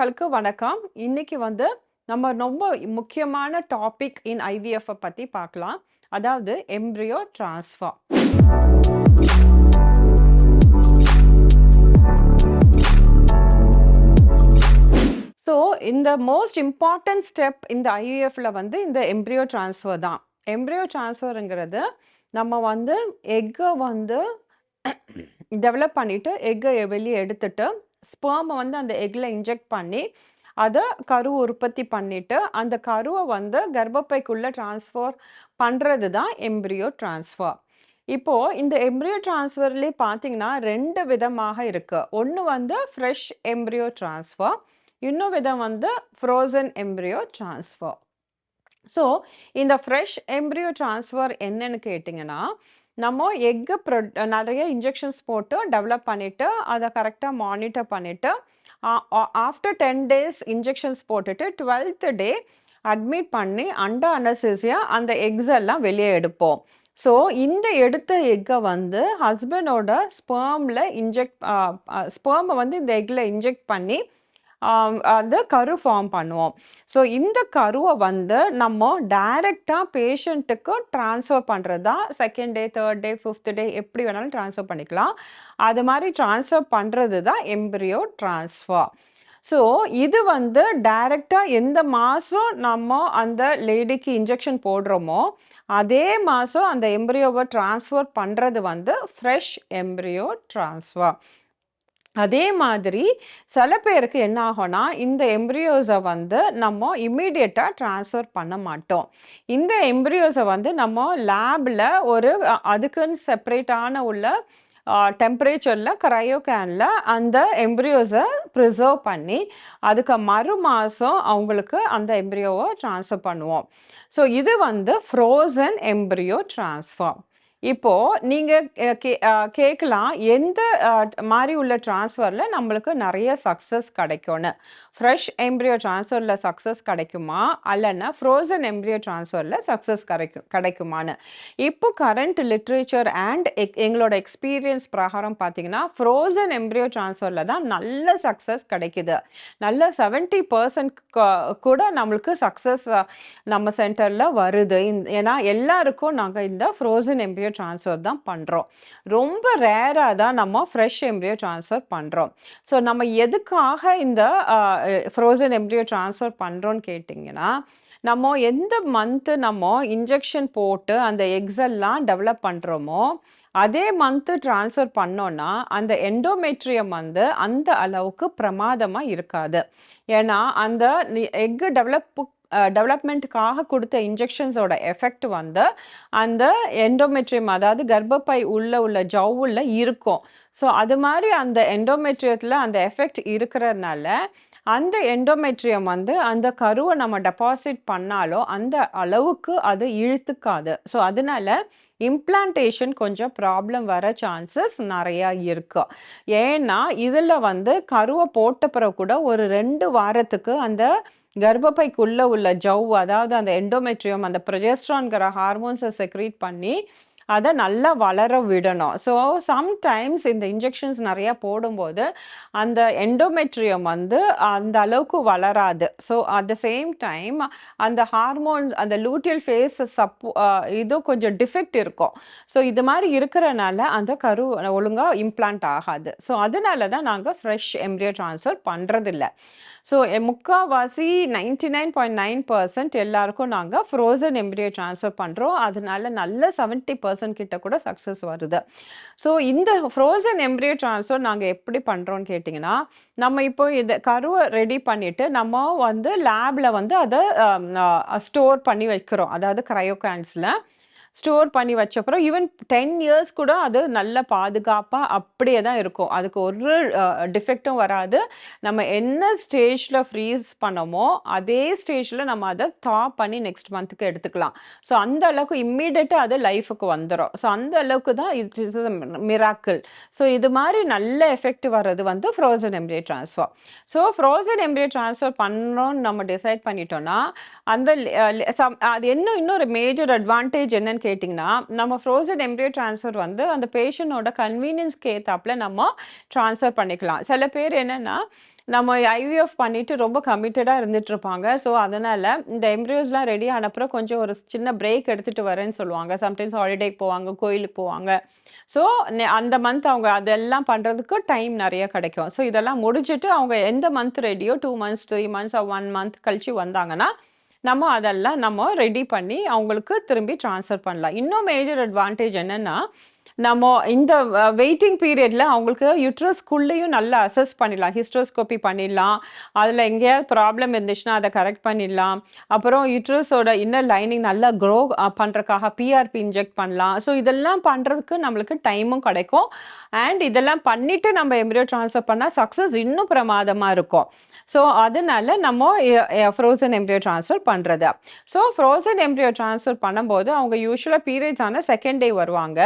நேயர்களுக்கு வணக்கம். இன்னைக்கு நம்ம ரொம்ப முக்கியமான டாபிக் இன் ஐவிஎஃப் பத்தி பார்க்கலாம். அதாவது எம்ப்ரியோ டிரான்ஸ்ஃபர். ஸோ இந்த மோஸ்ட் இம்பார்ட்டன்ட் ஸ்டெப் இந்த ஐவிஎஃப்ல இந்த எம்ப்ரியோ டிரான்ஸ்ஃபர் தான். எம்ப்ரியோ டிரான்ஸ்ஃபருங்கிறது நம்ம எக்கை டெவலப் பண்ணிட்டு எக்கை வெளியே எடுத்துட்டு ஸ்பெர்மை அந்த எக்கில் இன்ஜெக்ட் பண்ணி அதை கரு உற்பத்தி பண்ணிட்டு அந்த கருவை கர்ப்பப்பைக்குள்ள டிரான்ஸ்ஃபர் பண்ணுறது தான் எம்ப்ரியோ டிரான்ஸ்ஃபர். இப்போ இந்த எம்ப்ரியோ டிரான்ஸ்ஃபர்லேயே பார்த்தீங்கன்னா 2 விதமாக இருக்கு. ஒன்று ஃப்ரெஷ் எம்ப்ரியோ டிரான்ஸ்ஃபர், இன்னொரு விதம் ஃப்ரோசன் எம்ப்ரியோ டிரான்ஸ்ஃபர். ஸோ இந்த ஃப்ரெஷ் எம்ப்ரியோ டிரான்ஸ்ஃபர் என்னன்னு கேட்டிங்கன்னா, நம்ம நிறைய இன்ஜெக்ஷன்ஸ் போட்டு டெவலப் பண்ணிவிட்டு அதை கரெக்டாக மானிட்டர் பண்ணிவிட்டு ஆஃப்டர் 10 டேஸ் இன்ஜெக்ஷன்ஸ் போட்டுட்டு 12th டே அட்மிட் பண்ணி அண்டர் அனஸ்தீசியா அந்த எக்ஸ் எல்லாம் வெளியே எடுப்போம். ஸோ இந்த எடுத்த எக்கை ஹஸ்பண்டோட ஸ்பெர்மை இந்த எக்கில் இன்ஜெக்ட் பண்ணி அந்த கரு ஃபார்ம் பண்ணுவோம். ஸோ இந்த கருவை நம்ம டைரெக்டாக பேஷண்ட்டுக்கு ட்ரான்ஸ்ஃபர் பண்ணுறது தான். 2nd டே 3rd டே 5th டே எப்படி வேணாலும் ட்ரான்ஸ்ஃபர் பண்ணிக்கலாம். அது மாதிரி ட்ரான்ஸ்ஃபர் பண்ணுறது தான் எம்ப்ரியோ ட்ரான்ஸ்ஃபர். ஸோ இது டைரெக்டாக எந்த மாதம் நம்ம அந்த லேடிக்கு இன்ஜெக்ஷன் போடுறோமோ அதே மாதம் அந்த எம்ப்ரியோவை ட்ரான்ஸ்ஃபர் பண்ணுறது ஃப்ரெஷ் எம்ப்ரியோ ட்ரான்ஸ்ஃபர். அதே மாதிரி சில பேருக்கு என்ன ஆகும்னா இந்த எம்ப்ரியோஸை நம்ம இம்மீடியட்டாக ட்ரான்ஸ்ஃபர் பண்ண மாட்டோம். இந்த எம்ப்ரியோஸை நம்ம லேபில் அதுக்குன்னு செப்பரேட்டான உள்ள டெம்பரேச்சரில் க்ரையோகேனில் அந்த எம்ப்ரியோஸை ப்ரிசர்வ் பண்ணி அதுக்கு மறு மாதம் அவங்களுக்கு அந்த எம்ப்ரியோவை ட்ரான்ஸ்ஃபர் பண்ணுவோம். ஸோ இது ஃப்ரோசன் எம்ப்ரியோ ட்ரான்ஸ்ஃபர். இப்போது நீங்கள் கேட்கலாம் எந்த மாதிரி உள்ள ட்ரான்ஸ்ஃபரில் நம்மளுக்கு நிறைய சக்ஸஸ் கிடைக்கும்னு. ஃப்ரெஷ் எம்ப்ரியோ ட்ரான்ஸ்ஃபரில் சக்ஸஸ் கிடைக்குமா அல்லைன்னா ஃப்ரோசன் எம்ப்ரியோ ட்ரான்ஸ்ஃபரில் சக்ஸஸ் கிடைக்குமான்னு. இப்போ கரண்ட் லிட்ரேச்சர் அண்ட் எங்களோட எக்ஸ்பீரியன்ஸ் பிரகாரம் பார்த்தீங்கன்னா ஃப்ரோசன் எம்ப்ரியோ ட்ரான்ஸ்ஃபரில் தான் நல்ல சக்ஸஸ் கிடைக்குது. நல்ல 70% கூட நம்மளுக்கு சக்ஸஸ் நம்ம சென்டரில் வருது. ஏன்னா எல்லாருக்கும் நாங்கள் இந்த ஃப்ரோசன் எம்ப்ரியோ ட்ரான்ஸ்ஃபர் தான் பண்ணுறோம். ரொம்ப ரேராக தான் நம்ம ஃப்ரெஷ் எம்ப்ரியோ ட்ரான்ஸ்ஃபர் பண்ணுறோம். ஸோ நம்ம எதுக்காக இந்த ஃப்ரோசன் எம்ப்ரியோ ட்ரான்ஸ்ஃபர் பண்ணுறோன்னு கேட்டிங்கன்னா, நம்ம எந்த மந்த்து நம்ம இன்ஜெக்ஷன் போட்டு அந்த எக்ஸ் எல்லாம் டெவலப் பண்ணுறோமோ அதே மந்த்து ட்ரான்ஸ்ஃபர் பண்ணோன்னா அந்த எண்டோமெட்ரியம் அந்த அளவுக்கு பிரமாதமாக இருக்காது. ஏன்னா அந்த எக்கு டெவலப்மெண்ட்டுக்காக கொடுத்த இன்ஜெக்ஷன்ஸோட எஃபெக்ட் அந்த எண்டோமெட்ரியம் அதாவது கர்ப்பப்பை உள்ள ஜவ்வுல இருக்கும். ஸோ அது மாதிரி அந்த எண்டோமெட்ரியத்தில் அந்த எஃபெக்ட் இருக்கிறதுனால அந்த எண்டோமெட்ரியம் அந்த கருவை நம்ம டெபாசிட் பண்ணாலும் அந்த அளவுக்கு அது இழுத்துக்காது. ஸோ அதனால இம்ப்ளான்டேஷன் கொஞ்சம் ப்ராப்ளம் வர சான்சஸ் நிறையா இருக்கு. ஏன்னா இதில் கருவை போட்ட பிறகு கூட ஒரு 2 வாரத்துக்கு அந்த கர்ப்பப்பைக்குள்ள உள்ள ஜவ் அதாவது அந்த எண்டோமெட்ரியம் அந்த ப்ரொஜெஸ்ட்ரான்கிற ஹார்மோன்ஸை செக்ரீட் பண்ணி அதை நல்லா வளர விடணும். ஸோ சம்டைம்ஸ் இந்த இன்ஜெக்ஷன்ஸ் நிறையா போடும்போது அந்த எண்டோமெட்ரியம் அந்த அளவுக்கு வளராது. So at the same time அந்த ஹார்மோன்ஸ் அந்த லூட்டியல் ஃபேஸ் இது கொஞ்சம் டிஃபெக்ட் இருக்கும். ஸோ இது மாதிரி இருக்கிறனால அந்த கரு ஒழுங்காக இம்ப்ளான்ட் ஆகாது. ஸோ அதனால தான் நாங்கள் ஃப்ரெஷ் எம்ப்ரியோ ட்ரான்ஸ்ஃபர் பண்ணுறதில்ல. ஸோ முக்கால்வாசி 99.9% எல்லாருக்கும் நாங்கள் ஃப்ரோசன் எம்ப்ரியோ ட்ரான்ஸ்ஃபர் பண்ணுறோம். அதனால நல்ல 70% கிட்ட கூட சக்ஸஸ் வருது. ஸோ இந்த ஃப்ரோசன் எம்ப்ரியோ ட்ரான்ஸ்ஃபர் நாங்கள் எப்படி பண்ணுறோன்னு கேட்டிங்கன்னா, நம்ம இப்போ இதை கருவை ரெடி பண்ணிவிட்டு நம்ம லேபில் அதை ஸ்டோர் பண்ணி வைக்கிறோம். அதாவது க்ரையோகேன்ஸில் ஸ்டோர் பண்ணி வச்சப்பறம் ஈவன் 10 இயர்ஸ் கூட அது நல்ல பாதுகாப்பாக அப்படியே தான் இருக்கும். அதுக்கு ஒரு டிஃபெக்டும் வராது. நம்ம என்ன ஸ்டேஜில் ஃப்ரீஸ் பண்ணோமோ அதே ஸ்டேஜில் நம்ம அதை டாப் பண்ணி நெக்ஸ்ட் மந்த்துக்கு எடுத்துக்கலாம். ஸோ அந்த அளவுக்கு இம்மீடியட்டாக அது லைஃபுக்கு வந்துடும். ஸோ அந்த அளவுக்கு தான் இட் இஸ் மிராக்கிள். ஸோ இது மாதிரி நல்ல எஃபெக்ட் வர்றது frozen embryo transfer. So frozen embryo transfer பண்ணணும்னு நம்ம டிசைட் பண்ணிட்டோம்னா அந்த அது இன்னொரு மேஜர் அட்வான்டேஜ் என்னன்னு கேட்டிங்கன்னா, நம்ம ஃப்ரோசன் எம்ப்ரியோ ட்ரான்ஸ்ஃபர் அந்த பேஷண்டோட கன்வீனியன்ஸ்க்கு ஏற்றாப்புல நம்ம ட்ரான்ஸ்ஃபர் பண்ணிக்கலாம். சில பேர் என்னென்னா நம்ம ஐவிஎஃப் பண்ணிட்டு ரொம்ப கமிட்டடா இருந்துட்டு இருப்பாங்க. ஸோ, அதனால இந்த எம்ப்ரியோஸ்லாம் ரெடி ஆன அப்புறம் கொஞ்சம் ஒரு சின்ன பிரேக் எடுத்துட்டு வரேன்னு சொல்லுவாங்க. சம்டைம்ஸ் ஹாலிடேக்கு போவாங்க, கோயிலுக்கு போவாங்க. ஸோ, அந்த மந்த் அவங்க அதெல்லாம் பண்றதுக்கு டைம் நெறைய கிடைக்கும். ஸோ, இதெல்லாம் முடிச்சுட்டு அவங்க எந்த மந்த் ரெடியோ 2 மந்த்ஸ், 3 மந்த்ஸ், 1 மந்த் கழிச்சு வந்தாங்கன்னா, நம்ம ரெடி பண்ணி அவங்களுக்கு திரும்பி ட்ரான்ஸ்ஃபர் பண்ணலாம். இன்னும் மேஜர் அட்வான்டேஜ் என்னன்னா, நம்ம இந்த வெயிட்டிங் பீரியட்ல அவங்களுக்கு யுட்ரஸ்க்குள்ளேயும் நல்லா அசஸ் பண்ணிடலாம். ஹிஸ்டோஸ்கோபி பண்ணிடலாம். அதில எங்கேயாவது ப்ராப்ளம் இருந்துச்சுன்னா, அத கரெக்ட் பண்ணிடலாம். அப்புறம் யுட்ரஸோட இன்னர் லைனிங் நல்லா க்ரோ பண்றதுக்காக பிஆர்பி இன்ஜெக்ட் பண்ணலாம். ஸோ இதெல்லாம் பண்றதுக்கு நம்மளுக்கு டைமும் கிடைக்கும். அண்ட் இதெல்லாம் பண்ணிட்டு நம்ம எம்ப்ரியோ ட்ரான்ஸ்ஃபர் பண்ணா சக்சஸ் இன்னும் பிரமாதமா இருக்கும். ஸோ அதனால நம்ம ஃப்ரோசன் எம்ப்ரியோ ட்ரான்ஸ்ஃபர் பண்றது. ஸோ ஃப்ரோசன் எம்ப்ரியோ ட்ரான்ஸ்ஃபர் பண்ணும்போது அவங்க யூசுவலா பீரியட்ஸ் ஆன செகண்ட் டே வருவாங்க.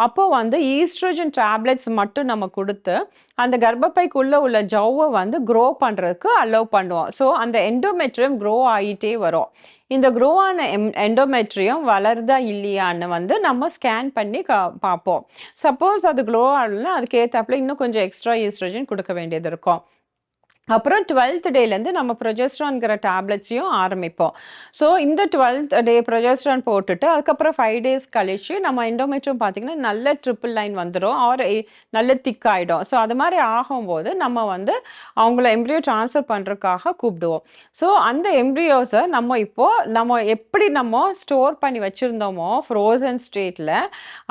அப்போ வந்து ஈஸ்ட்ரோஜன் டேப்லெட்ஸ் மட்டும் நம்ம குடுத்து, அந்த கர்ப்பப்பைக்குள்ள உள்ள ஜவ்வை வந்து க்ரோ பண்றதுக்கு அலோவ் பண்ணுவோம். ஸோ அந்த எண்டோமெட்ரியம் க்ரோ ஆயிட்டே வரும். இந்த க்ரோ ஆன எண்டோமெட்ரியம் வளருதா இல்லையான்னு வந்து நம்ம ஸ்கேன் பண்ணி பார்ப்போம். சப்போஸ் அது க்ரோ ஆகலன்னா அதுக்கு ஏத்தாப்புல இன்னும் கொஞ்சம் எக்ஸ்ட்ரா ஈஸ்ட்ரோஜன் குடுக்க வேண்டியது இருக்கும். அப்புறம் 12th டேலேருந்து நம்ம ப்ரொஜெஸ்ட்ரான்ங்கிற டேப்லெட்ஸையும் ஆரம்பிப்போம். ஸோ இந்த 12th டே ப்ரொஜெஸ்ட்ரான் போட்டுட்டு, அதுக்கப்புறம் 5 டேஸ் கழிச்சு நம்ம எண்டோமெட்ரியம் பார்த்தீங்கன்னா, நல்ல ட்ரிபிள் லைன் வந்துரும். ஆர் நல்ல திக் ஆயிடும். ஸோ அது மாரி ஆகும்போது, நம்ம வந்து அவங்கள எம்ப்ரியோ ட்ரான்ஸ்ஃபர் பண்றதுக்காக கூப்பிடுவோம். ஸோ அந்த எம்ப்ரியோஸ நம்ம எப்படி ஸ்டோர் பண்ணி வச்சிருந்தோமோ, ஃப்ரோசன் ஸ்டேட்ல,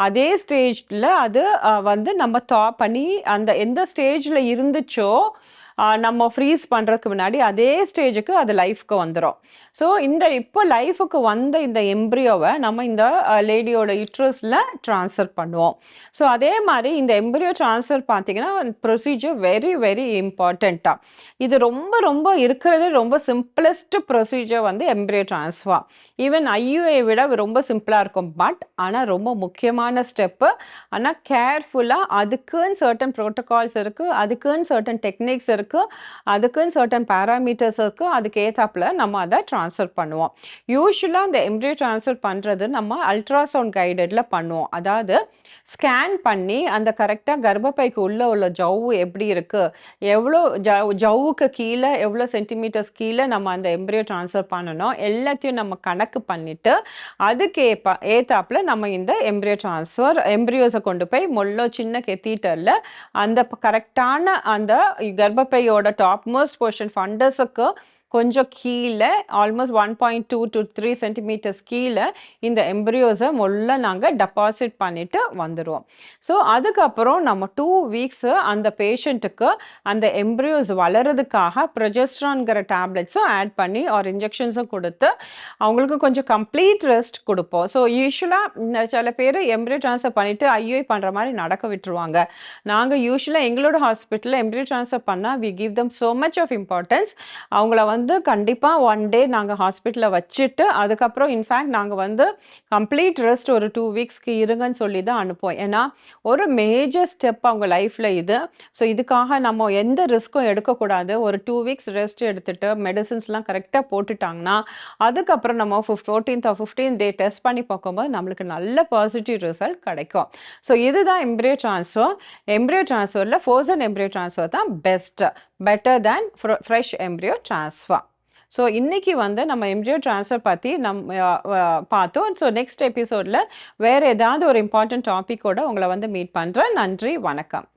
அதே ஸ்டேஜ்ல அது வந்து நம்ம பண்ணி அந்த எந்த ஸ்டேஜ்ல இருந்துச்சோ, நம்ம ஃப்ரீஸ் பண்றதுக்கு முன்னாடி அதே ஸ்டேஜுக்கு அது லைஃப்க்கு வந்துரும். ஸோ இப்போ லைஃப்க்கு வந்த இந்த எம்ப்ரியோவை நம்ம இந்த லேடியோட யுட்ரஸ்ல ட்ரான்ஸ்ஃபர் பண்ணுவோம். ஸோ அதே மாதிரி இந்த எம்ப்ரியோ ட்ரான்ஸ்ஃபர் பார்த்தீங்கன்னா ப்ரொசீஜர் வெரி வெரி இம்பார்ட்டண்ட்டா. இது ரொம்ப ரொம்ப இருக்கிறது ரொம்ப சிம்பிளஸ்ட் ப்ரொசீஜர் வந்து எம்ப்ரியோ ட்ரான்ஸ்ஃபர். ஈவன் ஐயுஐ விட ரொம்ப சிம்பிளா இருக்கும். ஆனால் ரொம்ப முக்கியமான ஸ்டெப்பு. ஆனால் கேர்ஃபுல்லாக அதுக்குன்னு சர்டன் ப்ரோட்டோகால்ஸ் இருக்கு, அதுக்குன்னு சர்டன் டெக்னிக்ஸ் இருக்கு, அதுக்குன்னு சர்டன் பேராமீட்டர்ஸ் இருக்கு. அதுக்கு ஏத்தாப்புல நம்ம அதை ட்ரான்ஸ்ஃபர் பண்ணுவோம். யூஸ்வலா இந்த எம்ப்ரியோ ட்ரான்ஸ்ஃபர் பண்றது நம்ம அல்ட்ராசவுண்ட் கைடட்ல பண்ணுவோம். அதாவது ஸ்கேன் பண்ணி அந்த கரெக்டா கர்ப்பப்பைக்கு உள்ள ஜவ்வு எப்படி இருக்கு, எவ்வளோ ஜவ்வுக்கு கீழே எவ்வளோ சென்டிமீட்டர்ஸ் கீழே நம்ம அந்த எம்ப்ரியோ ட்ரான்ஸ்ஃபர் பண்ணணும் எல்லாத்தையும் நம்ம கணக்கு பண்ணிட்டு அதுக்கு ஏத்தாப்புல நம்ம இந்த எம்ப்ரியோஸை கொண்டு போய் சின்ன கெத்தீட்டர்ல அந்த கரெக்டான அந்த கர்ப்பப்பையோட டாப் மோஸ்ட் போர்ஷன் ஃபண்டஸுக்கு கொஞ்சம் கீழே ஆல்மோஸ்ட் 1.2 to 3 சென்டிமீட்டர்ஸ் கீழே இந்த எம்ப்ரியோஸை நாங்கள் டெபாசிட் பண்ணிட்டு வந்துடுவோம். ஸோ அதுக்கப்புறம் நம்ம 2 வீக்ஸு அந்த பேஷண்ட்டுக்கு அந்த எம்ப்ரியோஸ் வளர்றதுக்காக ப்ரொஜெஸ்ட்ரான்கிற டேப்லெட்ஸும் ஆட் பண்ணி ஒரு இன்ஜெக்ஷன்ஸும் கொடுத்து அவங்களுக்கு கொஞ்சம் கம்ப்ளீட் ரெஸ்ட் கொடுப்போம். ஸோ யூஸ்வலாக சில பேர் எம்ப்ரியோ ட்ரான்ஸ்ஃபர் பண்ணிவிட்டு ஐயுஐ பண்ணுற மாதிரி நடக்க விட்டுருவாங்க. நாங்கள் யூஸ்வலாக எங்களோட ஹாஸ்பிட்டலில் எம்ப்ரியோ ட்ரான்ஸ்ஃபர் பண்ணால் we give them so much of importance. அவங்கள வந்து கண்டிப்பாக 1 டே நாங்கள் ஹாஸ்பிட்டலில் வச்சுட்டு அதுக்கப்புறம் இன்ஃபேக்ட் நாங்கள் வந்து கம்ப்ளீட் ரெஸ்ட் ஒரு 2 வீக்ஸ்க்கு இருங்கன்னு சொல்லி தான் அனுப்புவோம். ஏன்னா ஒரு மேஜர் ஸ்டெப் அவங்க லைஃப்பில் இது. ஸோ இதுக்காக நம்ம எந்த ரிஸ்க்கும் எடுக்கக்கூடாது. ஒரு 2 வீக்ஸ் ரெஸ்ட் எடுத்துட்டு மெடிசின்ஸ்லாம் கரெக்டாக போட்டுட்டாங்கன்னா அதுக்கப்புறம் நம்ம 14th or 15th day test பண்ணி பார்க்கும்போது நம்மளுக்கு நல்ல பாசிட்டிவ் ரிசல்ட் கிடைக்கும். ஸோ இதுதான் எம்ப்ரியோ ட்ரான்ஸ்ஃபர். எம்ப்ரியோ ட்ரான்ஸ்ஃபரில் ஃப்ரோசன் எம்ப்ரியோ ட்ரான்ஸ்ஃபர் தான் better than fresh embryo transfer. So இன்னைக்கு வந்து நம்ம எம்ப்ரியோ ட்ரான்ஸ்ஃபர் பற்றி பார்த்தோம். ஸோ நெக்ஸ்ட் எபிசோடில் வேறு ஏதாவது ஒரு இம்பார்ட்டன்ட் டாப்பிக்கோட உங்களை வந்து மீட் பண்ணுறேன். நன்றி, வணக்கம்.